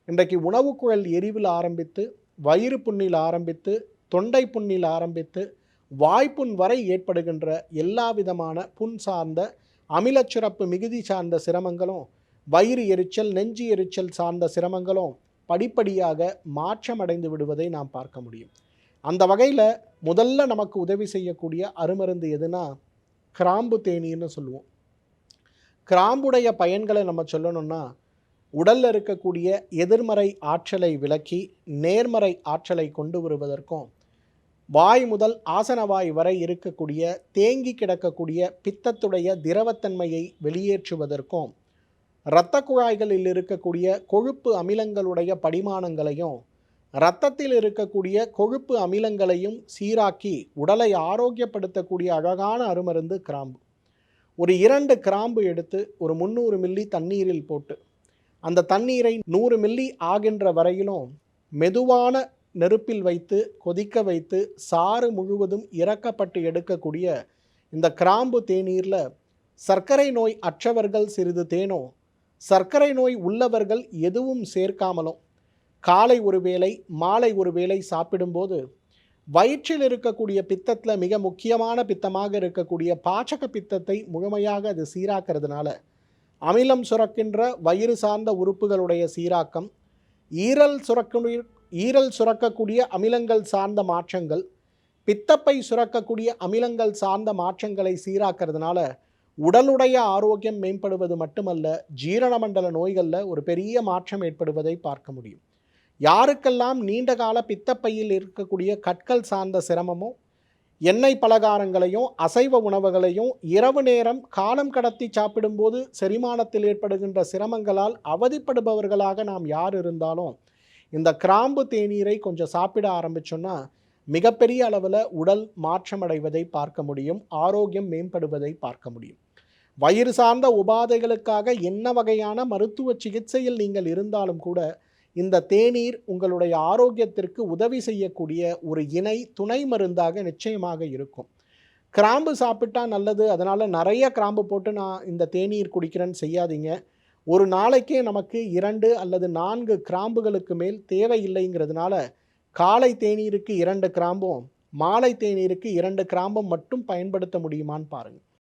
இன்றைக்கு உணவுக்குழல் எரிவில் ஆரம்பித்து, வயிறு புண்ணில் ஆரம்பித்து, தொண்டை புண்ணில் ஆரம்பித்து, வாய்ப்புண் வரை ஏற்படுகின்ற எல்லா விதமான புண் சார்ந்த அமிலச்சுரப்பு மிகுதி சார்ந்த சிரமங்களும், வயிறு எரிச்சல், நெஞ்சு எரிச்சல் சார்ந்த சிரமங்களும் படிப்படியாக மாற்றமடைந்து விடுவதை நாம் பார்க்க முடியும். அந்த வகையில் முதல்ல நமக்கு உதவி செய்யக்கூடிய அருமருந்து எதுனா கிராம்பு தேநீர்னு சொல்லுவோம். கிராம்புடைய பயன்களை நம்ம சொல்லணும்னா, உடலில் இருக்கக்கூடிய எதிர்மறை ஆற்றலை விலக்கி நேர்மறை ஆற்றலை கொண்டு வருவதற்கும், வாய் முதல் ஆசனவாய் வரை இருக்கக்கூடிய தேங்கி கிடக்கக்கூடிய பித்தத்துடைய திரவத்தன்மையை வெளியேற்றுவதற்கும், இரத்த குழாய்களில் இருக்கக்கூடிய கொழுப்பு அமிலங்களுடைய படிமானங்களையும், இரத்தத்தில் இருக்கக்கூடிய கொழுப்பு அமிலங்களையும் சீராக்கி உடலை ஆரோக்கியப்படுத்தக்கூடிய அழகான அருமருந்து கிராம்பு. ஒரு 2 கிராம்பு எடுத்து ஒரு 300 மில்லி தண்ணீரில் போட்டு, அந்த தண்ணீரை 100 மில்லி ஆகின்ற வரையிலும் மெதுவான நெருப்பில் வைத்து கொதிக்க வைத்து சாறு முழுவதும் இறக்கப்பட்டு எடுக்கக்கூடிய இந்த கிராம்பு தேநீரில் சர்க்கரை நோய் அற்றவர்கள் சிறிது தேனோ, சர்க்கரை நோய் உள்ளவர்கள் எதுவும் சேர்க்காமலும் காலை ஒரு வேளை மாலை ஒரு வேளை சாப்பிடும்போது வயிற்றில் இருக்கக்கூடிய பித்தத்தில் மிக முக்கியமான பித்தமாக இருக்கக்கூடிய பாச்சக பித்தத்தை முழுமையாக அது சீராக்கிறதுனால அமிலம் சுரக்கின்ற வயிறு சார்ந்த உறுப்புகளுடைய சீராக்கம், ஈரல் சுரக்கக்கூடிய அமிலங்கள் சார்ந்த மாற்றங்கள், பித்தப்பை சுரக்கக்கூடிய அமிலங்கள் சார்ந்த மாற்றங்களை சீராக்கிறதுனால உடலுடைய ஆரோக்கியம் மேம்படுவது மட்டுமல்ல, ஜீரண மண்டல நோய்களில் ஒரு பெரிய மாற்றம் ஏற்படுவதை பார்க்க முடியும். யாருக்கெல்லாம் நீண்ட கால பித்தப்பையில் இருக்கக்கூடிய கற்கள் சார்ந்த சிரமமோ, எண்ணெய் பலகாரங்களையும் அசைவ உணவுகளையும் இரவு நேரம் காலம் கடத்தி சாப்பிடும்போது செரிமானத்தில் ஏற்படுகின்ற சிரமங்களால் அவதிப்படுபவர்களாக நாம் யார் இருந்தாலும் இந்த கிராம்பு தேநீரை கொஞ்சம் சாப்பிட ஆரம்பிச்சோன்னா மிகப்பெரிய அளவில் உடல் மாற்றமடைவதை பார்க்க முடியும், ஆரோக்கியம் மேம்படுவதை பார்க்க முடியும். வயிறு சார்ந்த உபாதைகளுக்காக என்ன வகையான மருத்துவ சிகிச்சையில் நீங்கள் இருந்தாலும் கூட இந்த தேநீர் உங்களுடைய ஆரோக்கியத்திற்கு உதவி செய்யக்கூடிய ஒரு இணை துணை மருந்தாக நிச்சயமாக இருக்கும். கிராம்பு சாப்பிட்டா நல்லது, அதனால் நிறைய கிராம்பு போட்டு நான் இந்த தேநீர் குடிக்கிறேன்னு செய்யாதீங்க. ஒரு நாளைக்கே நமக்கு 2 அல்லது 4 கிராம்புகளுக்கு மேல் தேவையில்லைங்கிறதுனால காலை தேநீருக்கு 2 கிராம்பும் மாலை தேநீருக்கு 2 கிராம்பும் மட்டும் பயன்படுத்த முடியுமான்னு பாருங்கள்.